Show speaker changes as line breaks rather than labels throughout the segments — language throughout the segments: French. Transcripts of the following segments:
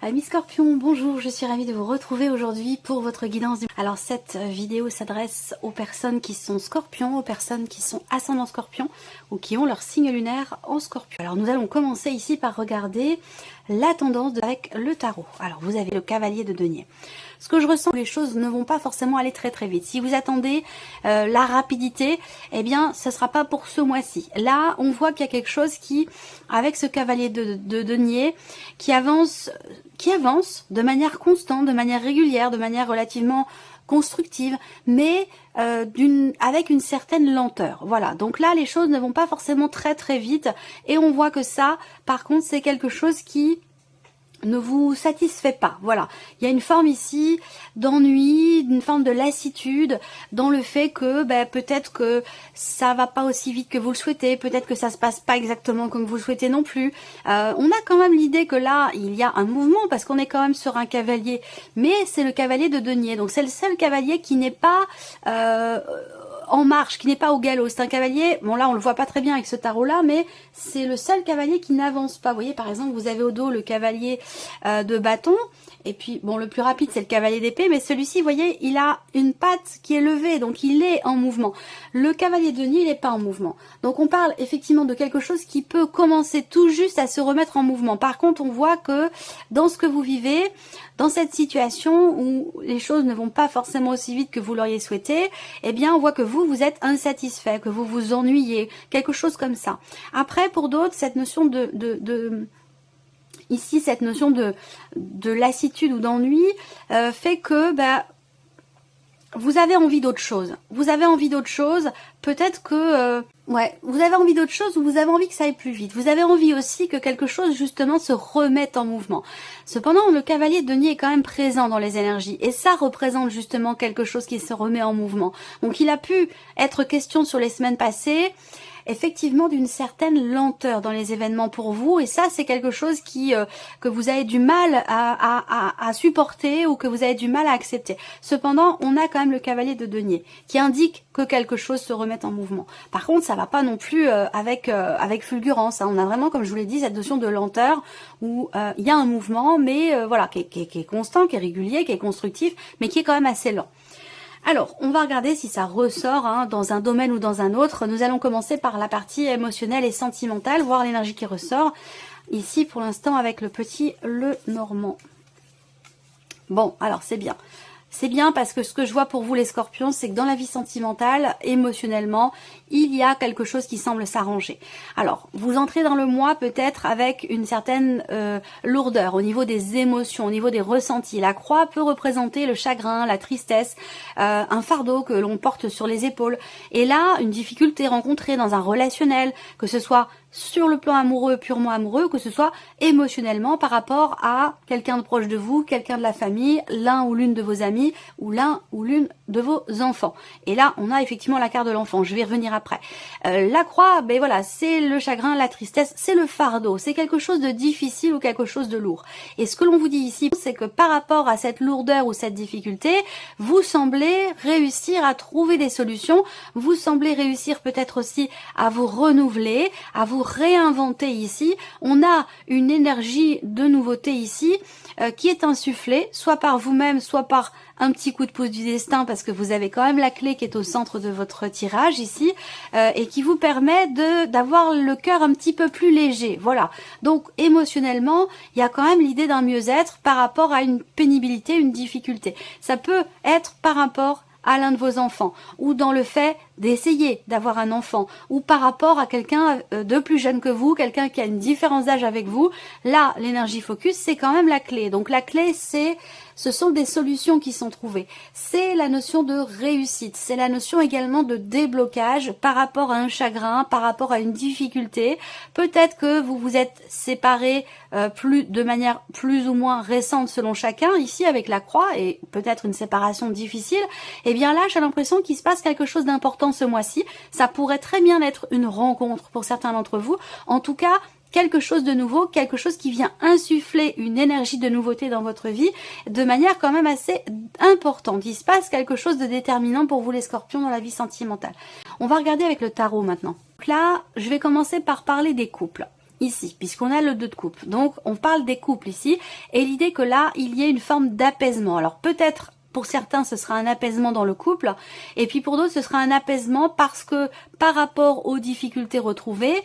Amis Scorpions, bonjour, je suis ravie de vous retrouver aujourd'hui pour votre guidance. Alors cette vidéo s'adresse aux personnes qui sont Scorpions, aux personnes qui sont ascendants Scorpions ou qui ont leur signe lunaire en Scorpion. Alors nous allons commencer ici par regarder la tendance avec le tarot. Alors vous avez le cavalier de denier. Ce que je ressens, les choses ne vont pas forcément aller très vite. Si vous attendez la rapidité, eh bien ce ne sera pas pour ce mois-ci. Là, on voit qu'il y a quelque chose qui, avec ce cavalier de denier, qui avance de manière constante, de manière régulière, de manière relativement constructive, mais avec une certaine lenteur. Voilà, donc là les choses ne vont pas forcément très vite, et on voit que ça, par contre, c'est quelque chose qui ne vous satisfait pas. Voilà, il y a une forme ici d'ennui, une forme de lassitude dans le fait que peut-être que ça va pas aussi vite que vous le souhaitez, peut-être que ça se passe pas exactement comme vous le souhaitez non plus. On a quand même l'idée que là il y a un mouvement parce qu'on est quand même sur un cavalier, mais c'est le cavalier de denier, donc c'est le seul cavalier qui n'est pas en marche, qui n'est pas au galop. C'est un cavalier, bon là on le voit pas très bien avec ce tarot là, mais c'est le seul cavalier qui n'avance pas. Vous voyez, par exemple, vous avez au dos le cavalier de bâton, et puis bon, le plus rapide c'est le cavalier d'épée, mais celui-ci, vous voyez, il a une patte qui est levée, donc il est en mouvement. Le cavalier de denier, il n'est pas en mouvement, donc on parle effectivement de quelque chose qui peut commencer tout juste à se remettre en mouvement. Par contre, on voit que dans ce que vous vivez, dans cette situation où les choses ne vont pas forcément aussi vite que vous l'auriez souhaité, eh bien on voit que vous êtes insatisfait, que vous vous ennuyez, quelque chose comme ça. Après, pour d'autres, cette notion ici, cette notion de lassitude ou d'ennui fait que vous avez envie d'autre chose. Vous avez envie d'autre chose. Peut-être que vous avez envie d'autre chose, ou vous avez envie que ça aille plus vite. Vous avez envie aussi que quelque chose justement se remette en mouvement. Cependant, le cavalier de denier est quand même présent dans les énergies, et ça représente justement quelque chose qui se remet en mouvement. Donc il a pu être question sur les semaines passées, effectivement, d'une certaine lenteur dans les événements pour vous, et ça c'est quelque chose que vous avez du mal à supporter, ou que vous avez du mal à accepter. Cependant, on a quand même le cavalier de denier qui indique que quelque chose se remette en mouvement. Par contre, ça va pas non plus avec fulgurance, hein. On a vraiment, comme je vous l'ai dit, cette notion de lenteur où il y a un mouvement, mais voilà, qui est constant, qui est régulier, qui est constructif, mais qui est quand même assez lent. Alors, on va regarder si ça ressort dans un domaine ou dans un autre. Nous allons commencer par la partie émotionnelle et sentimentale, voir l'énergie qui ressort. Ici, pour l'instant, avec le petit Lenormand. Bon, alors c'est bien. C'est bien parce que ce que je vois pour vous les Scorpions, c'est que dans la vie sentimentale, émotionnellement, il y a quelque chose qui semble s'arranger. Alors, vous entrez dans le mois peut-être avec une certaine lourdeur au niveau des émotions, au niveau des ressentis. La croix peut représenter le chagrin, la tristesse, un fardeau que l'on porte sur les épaules. Et là, une difficulté rencontrée dans un relationnel, que ce soit sur le plan amoureux, purement amoureux, que ce soit émotionnellement par rapport à quelqu'un de proche de vous, quelqu'un de la famille, l'un ou l'une de vos amis, ou l'un ou l'une de vos enfants. Et là, on a effectivement la carte de l'enfant, je vais y revenir après. La croix, voilà, c'est le chagrin, la tristesse, c'est le fardeau, c'est quelque chose de difficile ou quelque chose de lourd. Et ce que l'on vous dit ici, c'est que par rapport à cette lourdeur ou cette difficulté, vous semblez réussir à trouver des solutions, vous semblez réussir peut-être aussi à vous renouveler, à vous réinventer ici. On a une énergie de nouveauté ici qui est insufflée, soit par vous-même, soit par un petit coup de pouce du destin, parce que vous avez quand même la clé qui est au centre de votre tirage ici, et qui vous permet d'avoir le cœur un petit peu plus léger. Voilà, donc émotionnellement, il y a quand même l'idée d'un mieux-être par rapport à une pénibilité, une difficulté. Ça peut être par rapport à l'un de vos enfants, ou dans le fait d'essayer d'avoir un enfant, ou par rapport à quelqu'un de plus jeune que vous, quelqu'un qui a une différence d'âge avec vous. Là, l'énergie focus, c'est quand même la clé. Donc la clé, ce sont des solutions qui sont trouvées. C'est la notion de réussite, c'est la notion également de déblocage par rapport à un chagrin, par rapport à une difficulté. Peut-être que vous vous êtes séparés de manière plus ou moins récente selon chacun, ici avec la croix, et peut-être une séparation difficile. Et bien là, j'ai l'impression qu'il se passe quelque chose d'important ce mois-ci. Ça pourrait très bien être une rencontre pour certains d'entre vous. En tout cas, quelque chose de nouveau, quelque chose qui vient insuffler une énergie de nouveauté dans votre vie de manière quand même assez importante. Il se passe quelque chose de déterminant pour vous les Scorpions dans la vie sentimentale. On va regarder avec le tarot maintenant. Donc là, je vais commencer par parler des couples. ici, puisqu'on a le 2 de coupe. Donc, on parle des couples ici, et l'idée que là, il y ait une forme d'apaisement. Alors, peut-être, pour certains, ce sera un apaisement dans le couple, et puis pour d'autres, ce sera un apaisement parce que, par rapport aux difficultés retrouvées,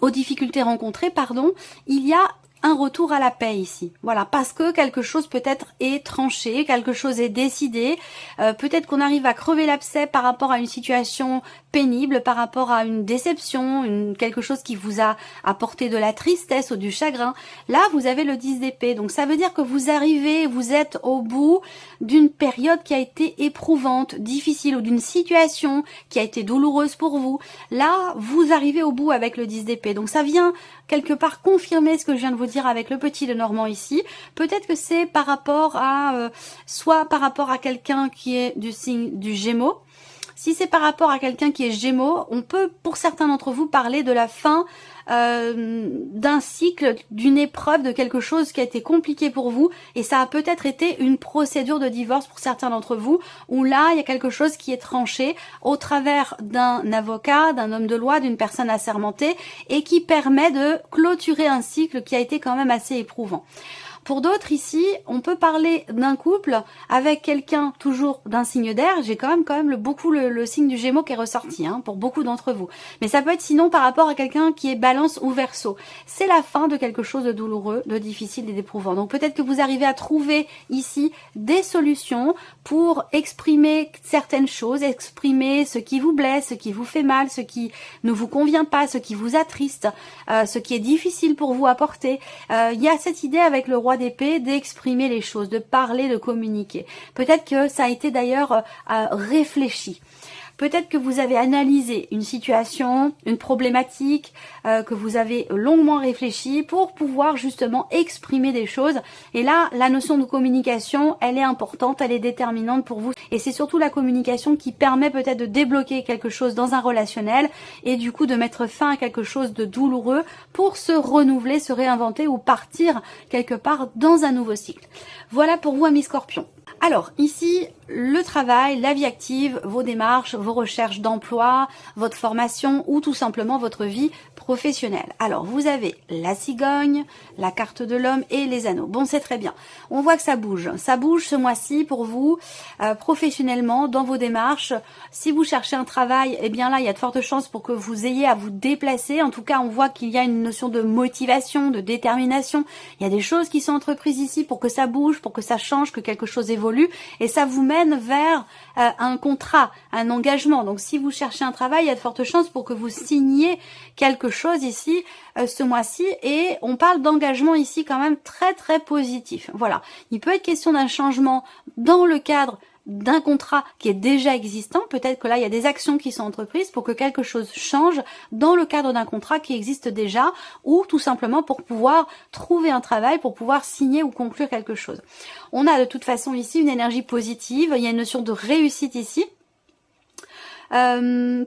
aux difficultés rencontrées, pardon, il y a un retour à la paix ici. Voilà, parce que quelque chose peut-être est tranché, quelque chose est décidé, peut-être qu'on arrive à crever l'abcès par rapport à une situation pénible, par rapport à une déception, quelque chose qui vous a apporté de la tristesse ou du chagrin. Là, vous avez le 10 d'épée, donc ça veut dire que vous arrivez, vous êtes au bout d'une période qui a été éprouvante, difficile, ou d'une situation qui a été douloureuse pour vous. Là, vous arrivez au bout avec le 10 d'épée, donc ça vient quelque part confirmer ce que je viens de vous dire avec le petit de Normand ici. Peut-être que c'est par rapport à soit par rapport à quelqu'un qui est du signe du Gémeaux. Si c'est par rapport à quelqu'un qui est Gémeaux, on peut pour certains d'entre vous parler de la fin d'un cycle, d'une épreuve, de quelque chose qui a été compliqué pour vous, et ça a peut-être été une procédure de divorce pour certains d'entre vous, où là il y a quelque chose qui est tranché au travers d'un avocat, d'un homme de loi, d'une personne assermentée, et qui permet de clôturer un cycle qui a été quand même assez éprouvant. Pour d'autres ici, on peut parler d'un couple avec quelqu'un toujours d'un signe d'air. J'ai quand même beaucoup le signe du Gémeaux qui est ressorti pour beaucoup d'entre vous. Mais ça peut être sinon par rapport à quelqu'un qui est Balance ou Verseau. C'est la fin de quelque chose de douloureux, de difficile et d'éprouvant. Donc peut-être que vous arrivez à trouver ici des solutions pour exprimer certaines choses, exprimer ce qui vous blesse, ce qui vous fait mal, ce qui ne vous convient pas, ce qui vous attriste, ce qui est difficile pour vous à porter. Il y a cette idée avec le roi d'épée d'exprimer les choses, de parler, de communiquer. Peut-être que ça a été d'ailleurs réfléchi. Peut-être que vous avez analysé une situation, une problématique, que vous avez longuement réfléchi pour pouvoir justement exprimer des choses. Et là, la notion de communication, elle est importante, elle est déterminante pour vous. Et c'est surtout la communication qui permet peut-être de débloquer quelque chose dans un relationnel et du coup de mettre fin à quelque chose de douloureux pour se renouveler, se réinventer ou partir quelque part dans un nouveau cycle. Voilà pour vous, amis Scorpions. Alors ici, le travail, la vie active, vos démarches, vos recherches d'emploi, votre formation ou tout simplement votre vie professionnelle. Alors vous avez la cigogne, la carte de l'homme et les anneaux. Bon, c'est très bien. On voit que ça bouge. Ça bouge ce mois-ci pour vous professionnellement dans vos démarches. Si vous cherchez un travail, eh bien là, il y a de fortes chances pour que vous ayez à vous déplacer. En tout cas, on voit qu'il y a une notion de motivation, de détermination. Il y a des choses qui sont entreprises ici pour que ça bouge, pour que ça change, que quelque chose évolue. Et ça vous mène vers un contrat, un engagement. Donc si vous cherchez un travail, il y a de fortes chances pour que vous signiez quelque chose ici ce mois-ci, et on parle d'engagement ici quand même très très positif. Voilà, il peut être question d'un changement dans le cadre d'un contrat qui est déjà existant. Peut-être que là il y a des actions qui sont entreprises pour que quelque chose change dans le cadre d'un contrat qui existe déjà, ou tout simplement pour pouvoir trouver un travail, pour pouvoir signer ou conclure quelque chose. On a de toute façon ici une énergie positive, il y a une notion de réussite ici.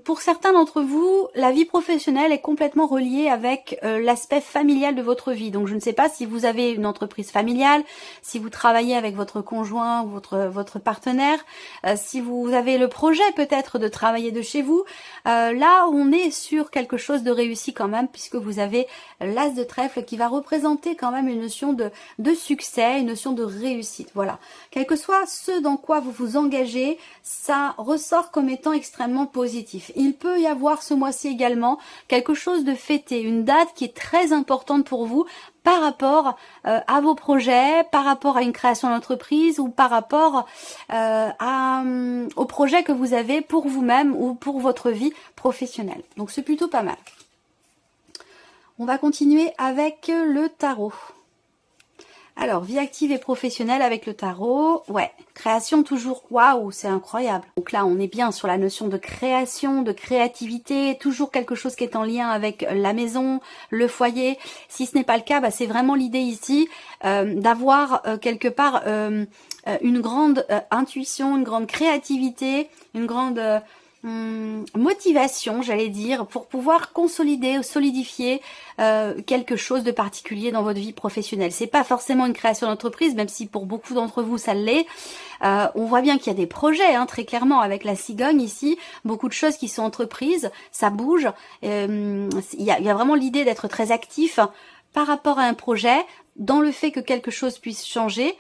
Pour certains d'entre vous, la vie professionnelle est complètement reliée avec l'aspect familial de votre vie. Donc je ne sais pas si vous avez une entreprise familiale, si vous travaillez avec votre conjoint ou votre partenaire, si vous avez le projet peut-être de travailler de chez vous. Là, on est sur quelque chose de réussi quand même, puisque vous avez l'as de trèfle qui va représenter quand même une notion de succès, une notion de réussite. Voilà. Quel que soit ce dans quoi vous vous engagez, ça ressort comme étant extrêmement positif. Il peut y avoir ce mois-ci également quelque chose de fêté, une date qui est très importante pour vous par rapport à vos projets, par rapport à une création d'entreprise ou par rapport au projet que vous avez pour vous-même ou pour votre vie professionnelle. Donc c'est plutôt pas mal. On va continuer avec le tarot. Alors, vie active et professionnelle avec le tarot, ouais, création toujours, waouh, c'est incroyable. Donc là, on est bien sur la notion de création, de créativité, toujours quelque chose qui est en lien avec la maison, le foyer. Si ce n'est pas le cas, c'est vraiment l'idée ici d'avoir quelque part une grande intuition, une grande créativité, une grande motivation, j'allais dire, pour pouvoir consolider ou solidifier quelque chose de particulier dans votre vie professionnelle. C'est pas forcément une création d'entreprise, même si pour beaucoup d'entre vous ça l'est. On voit bien qu'il y a des projets, hein, très clairement, avec la cigogne ici, beaucoup de choses qui sont entreprises, ça bouge. Il y a vraiment l'idée d'être très actif par rapport à un projet, dans le fait que quelque chose puisse changer,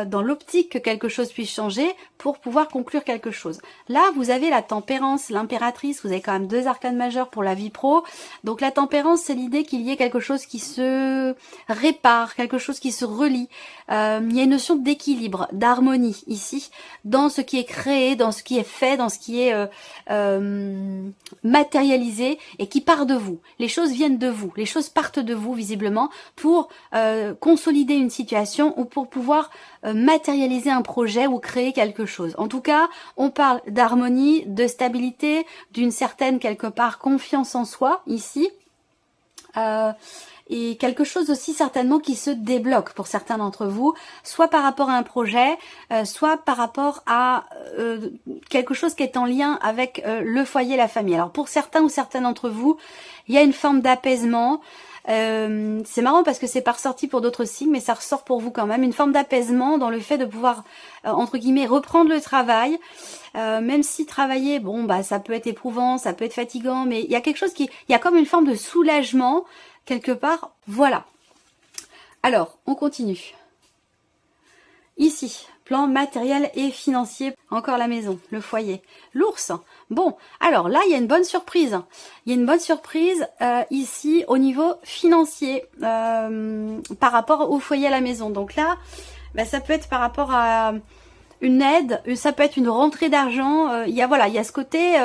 dans l'optique que quelque chose puisse changer pour pouvoir conclure quelque chose. Là, vous avez la tempérance, l'impératrice, vous avez quand même 2 arcanes majeures pour la vie pro. Donc la tempérance, c'est l'idée qu'il y ait quelque chose qui se répare, quelque chose qui se relie. Il y a une notion d'équilibre, d'harmonie ici, dans ce qui est créé, dans ce qui est fait, dans ce qui est matérialisé et qui part de vous. Les choses viennent de vous, les choses partent de vous visiblement pour consolider une situation ou pour pouvoir matérialiser un projet ou créer quelque chose. En tout cas, on parle d'harmonie, de stabilité, d'une certaine quelque part confiance en soi ici. Et quelque chose aussi certainement qui se débloque pour certains d'entre vous, soit par rapport à un projet, soit par rapport à quelque chose qui est en lien avec le foyer, la famille. Alors pour certains ou certaines d'entre vous, il y a une forme d'apaisement. C'est marrant parce que c'est pas ressorti pour d'autres signes, mais ça ressort pour vous quand même, une forme d'apaisement dans le fait de pouvoir entre guillemets reprendre le travail, même si travailler, bon bah ça peut être éprouvant, ça peut être fatigant, mais il y a quelque chose il y a comme une forme de soulagement quelque part, voilà. Alors on continue. Ici, plan matériel et financier, encore la maison, le foyer, l'ours. Bon, alors là, il y a une bonne surprise. Il y a une bonne surprise ici au niveau financier par rapport au foyer à la maison. Donc là, bah, ça peut être par rapport à une aide, ça peut être une rentrée d'argent. Il y a ce côté,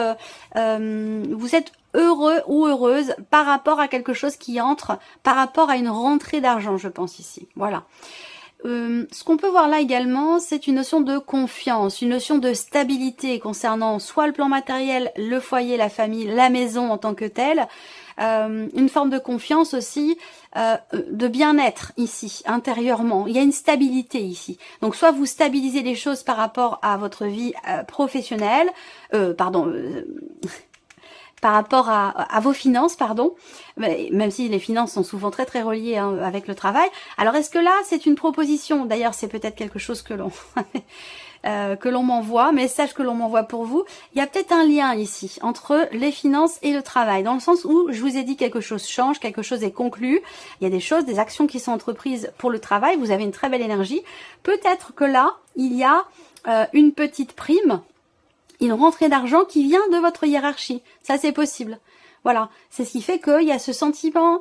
vous êtes heureux ou heureuse par rapport à quelque chose qui entre, par rapport à une rentrée d'argent, je pense ici. Voilà. Ce qu'on peut voir là également, c'est une notion de confiance, une notion de stabilité concernant soit le plan matériel, le foyer, la famille, la maison en tant que telle, une forme de confiance aussi, de bien-être ici, intérieurement. Il y a une stabilité ici. Donc soit vous stabilisez les choses par rapport à votre vie professionnelle, par rapport à vos finances, pardon, même si les finances sont souvent très très reliées hein, avec le travail. Alors est-ce que là c'est une proposition, d'ailleurs c'est peut-être quelque chose que l'on que l'on m'envoie, message que l'on m'envoie pour vous, il y a peut-être un lien ici entre les finances et le travail, dans le sens où je vous ai dit quelque chose change, quelque chose est conclu, il y a des choses, des actions qui sont entreprises pour le travail, vous avez une très belle énergie, peut-être que là il y a une petite prime, une rentrée d'argent qui vient de votre hiérarchie. Ça, c'est possible. Voilà. C'est ce qui fait qu'il y a ce sentiment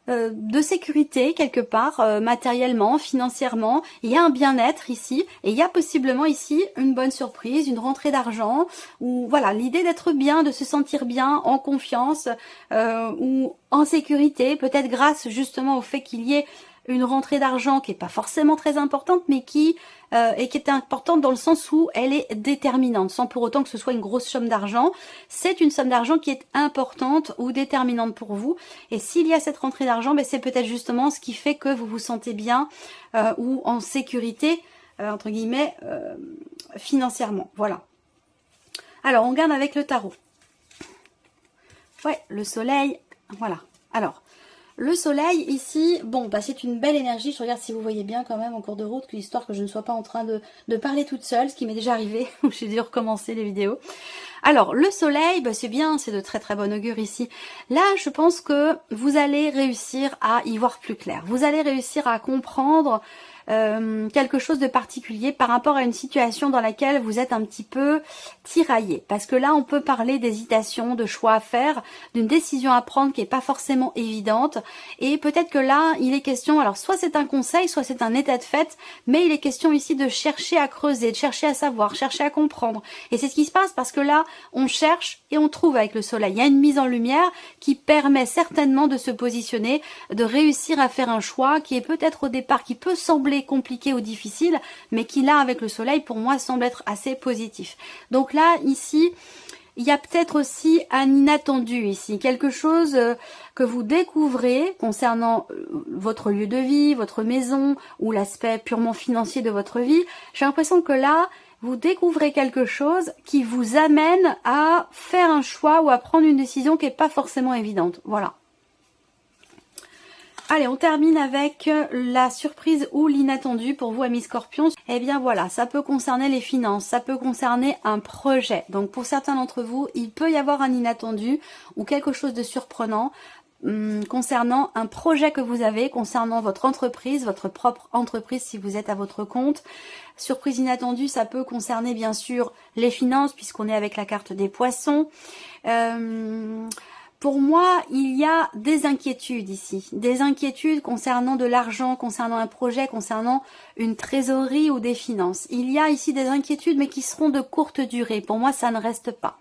de sécurité quelque part, matériellement, financièrement. Il y a un bien-être ici. Et il y a possiblement ici une bonne surprise, une rentrée d'argent. Ou voilà, l'idée d'être bien, de se sentir bien, en confiance ou en sécurité. Peut-être grâce justement au fait qu'il y ait une rentrée d'argent qui est pas forcément très importante, mais qui est importante dans le sens où elle est déterminante, sans pour autant que ce soit une grosse somme d'argent. C'est une somme d'argent qui est importante ou déterminante pour vous. Et s'il y a cette rentrée d'argent, ben c'est peut-être justement ce qui fait que vous vous sentez bien ou en sécurité, entre guillemets, financièrement. Voilà. Alors, on regarde avec le tarot. Ouais, le soleil, voilà. Alors, le soleil ici, bon, bah c'est une belle énergie. Je regarde si vous voyez bien quand même en cours de route, histoire que je ne sois pas en train de parler toute seule, ce qui m'est déjà arrivé, où j'ai dû recommencer les vidéos. Alors, le soleil, bah, c'est bien, c'est de très très bon augure ici. Là, je pense que vous allez réussir à y voir plus clair. Vous allez réussir à comprendre quelque chose de particulier par rapport à une situation dans laquelle vous êtes un petit peu tiraillé. Parce que là, on peut parler d'hésitation, de choix à faire, d'une décision à prendre qui n'est pas forcément évidente. Et peut-être que là, il est question, alors soit c'est un conseil, soit c'est un état de fait, mais il est question ici de chercher à creuser, de chercher à savoir, chercher à comprendre. Et c'est ce qui se passe parce que là, on cherche et on trouve avec le soleil. Il y a une mise en lumière qui permet certainement de se positionner, de réussir à faire un choix qui est peut-être au départ, qui peut sembler compliqué ou difficile, mais qui là avec le soleil pour moi semble être assez positif. Donc là ici il y a peut-être aussi un inattendu ici, quelque chose que vous découvrez concernant votre lieu de vie, votre maison ou l'aspect purement financier de votre vie. J'ai l'impression que là vous découvrez quelque chose qui vous amène à faire un choix ou à prendre une décision qui n'est pas forcément évidente. Voilà. Allez, on termine avec la surprise ou l'inattendu pour vous, amis Scorpions. Eh bien voilà, ça peut concerner les finances, ça peut concerner un projet. Donc pour certains d'entre vous, il peut y avoir un inattendu ou quelque chose de surprenant concernant un projet que vous avez, concernant votre entreprise, votre propre entreprise si vous êtes à votre compte. Surprise inattendue, ça peut concerner bien sûr les finances puisqu'on est avec la carte des poissons. Pour moi, il y a des inquiétudes ici, des inquiétudes concernant de l'argent, concernant un projet, concernant une trésorerie ou des finances. Il y a ici des inquiétudes, mais qui seront de courte durée. Pour moi, ça ne reste pas.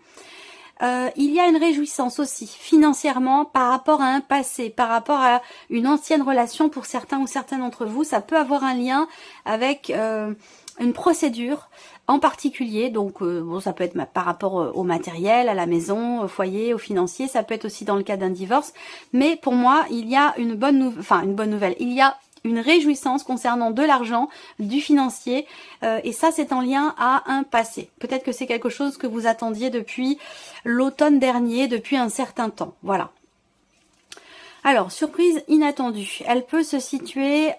Il y a une réjouissance aussi, financièrement, par rapport à un passé, par rapport à une ancienne relation pour certains ou certaines d'entre vous. Ça peut avoir un lien avec une procédure en particulier, donc bon, ça peut être par rapport au matériel, à la maison, au foyer, au financier, ça peut être aussi dans le cas d'un divorce, mais pour moi, il y a une bonne nouvelle, il y a une réjouissance concernant de l'argent, du financier, et ça c'est en lien à un passé. Peut-être que c'est quelque chose que vous attendiez depuis l'automne dernier, depuis un certain temps, voilà. Alors, surprise inattendue, elle peut se situer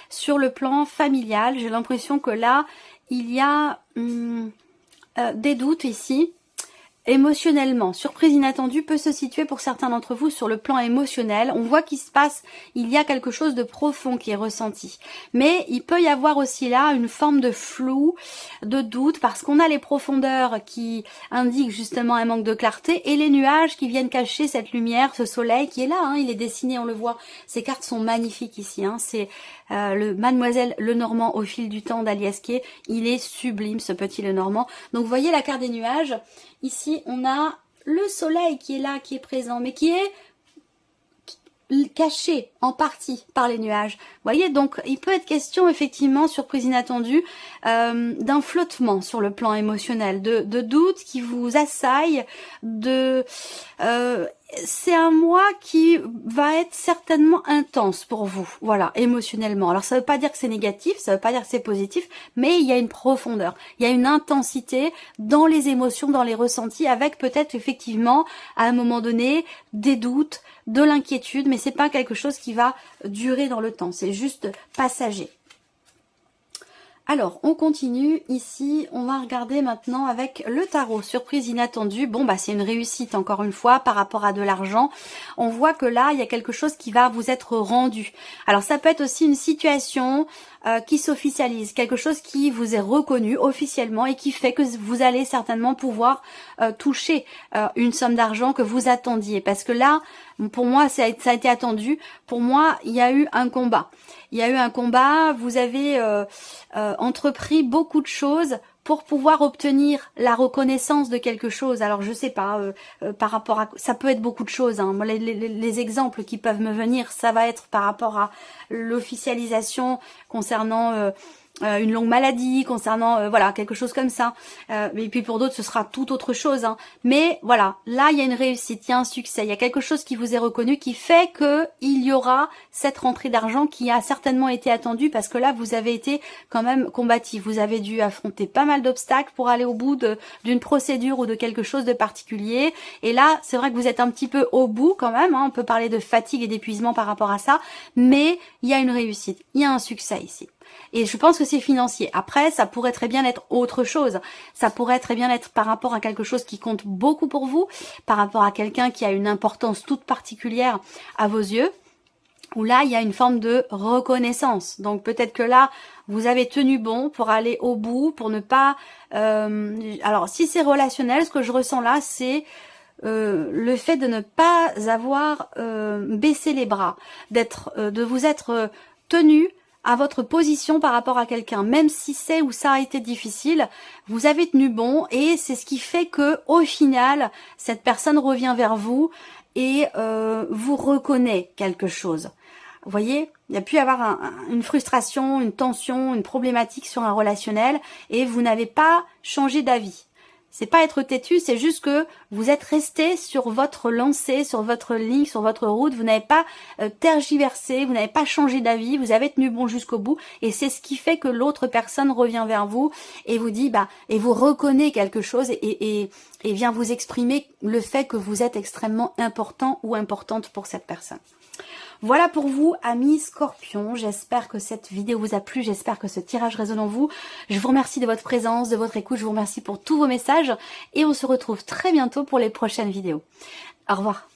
sur le plan familial. J'ai l'impression que là, il y a des doutes ici. Émotionnellement, surprise inattendue peut se situer pour certains d'entre vous sur le plan émotionnel. On voit qu'il se passe, il y a quelque chose de profond qui est ressenti. Mais il peut y avoir aussi là une forme de flou, de doute, parce qu'on a les profondeurs qui indiquent justement un manque de clarté et les nuages qui viennent cacher cette lumière, ce soleil qui est là, il est dessiné, on le voit. Ces cartes sont magnifiques ici, c'est le Mademoiselle Lenormand au fil du temps d'Alias Kay. Il est sublime ce petit Lenormand. Donc vous voyez la carte des nuages. Ici, on a le soleil qui est là, qui est présent, mais qui est caché en partie par les nuages. Vous voyez, donc il peut être question, effectivement, surprise inattendue, d'un flottement sur le plan émotionnel, de doutes qui vous assaillent, c'est un mois qui va être certainement intense pour vous, voilà, émotionnellement. Alors ça veut pas dire que c'est négatif, ça veut pas dire que c'est positif, mais il y a une profondeur, il y a une intensité dans les émotions, dans les ressentis, avec peut-être effectivement, à un moment donné, des doutes, de l'inquiétude, mais c'est pas quelque chose qui va durer dans le temps, c'est juste passager. Alors, on continue ici, on va regarder maintenant avec le tarot, surprise inattendue. Bon, bah c'est une réussite encore une fois par rapport à de l'argent. On voit que là, il y a quelque chose qui va vous être rendu. Alors, ça peut être aussi une situation qui s'officialise, quelque chose qui vous est reconnu officiellement et qui fait que vous allez certainement pouvoir toucher une somme d'argent que vous attendiez. Parce que là, pour moi, ça a été attendu. Pour moi, il y a eu un combat. Il y a eu un combat, vous avez entrepris beaucoup de choses pour pouvoir obtenir la reconnaissance de quelque chose. Alors je sais pas, par rapport à... Ça peut être beaucoup de choses. Moi, les exemples qui peuvent me venir, ça va être par rapport à l'officialisation concernant... une longue maladie, concernant voilà quelque chose comme ça. Et puis pour d'autres, ce sera tout autre chose. Mais voilà, là il y a une réussite, il y a un succès, il y a quelque chose qui vous est reconnu, qui fait que il y aura cette rentrée d'argent qui a certainement été attendue, parce que là vous avez été quand même combatif. Vous avez dû affronter pas mal d'obstacles pour aller au bout d'une procédure ou de quelque chose de particulier. Et là, c'est vrai que vous êtes un petit peu au bout quand même. On peut parler de fatigue et d'épuisement par rapport à ça, mais il y a une réussite, il y a un succès ici. Et je pense que c'est financier. Après, ça pourrait très bien être autre chose. Ça pourrait très bien être par rapport à quelque chose qui compte beaucoup pour vous, par rapport à quelqu'un qui a une importance toute particulière à vos yeux, où là, il y a une forme de reconnaissance. Donc peut-être que là, vous avez tenu bon pour aller au bout, pour ne pas... Alors, si c'est relationnel, ce que je ressens là, c'est... le fait de ne pas avoir baissé les bras, de vous être tenu à votre position par rapport à quelqu'un, même si c'est ou ça a été difficile, vous avez tenu bon, et c'est ce qui fait que au final, cette personne revient vers vous et vous reconnaît quelque chose. Vous voyez, il y a pu y avoir une frustration, une tension, une problématique sur un relationnel, et vous n'avez pas changé d'avis. C'est pas être têtu, c'est juste que vous êtes resté sur votre lancée, sur votre ligne, sur votre route. Vous n'avez pas tergiversé, vous n'avez pas changé d'avis, vous avez tenu bon jusqu'au bout. Et c'est ce qui fait que l'autre personne revient vers vous et vous dit, et vous reconnaît quelque chose et vient vous exprimer le fait que vous êtes extrêmement important ou importante pour cette personne. Voilà pour vous, amis Scorpions. J'espère que cette vidéo vous a plu. J'espère que ce tirage résonne en vous. Je vous remercie de votre présence, de votre écoute. Je vous remercie pour tous vos messages. Et on se retrouve très bientôt pour les prochaines vidéos. Au revoir.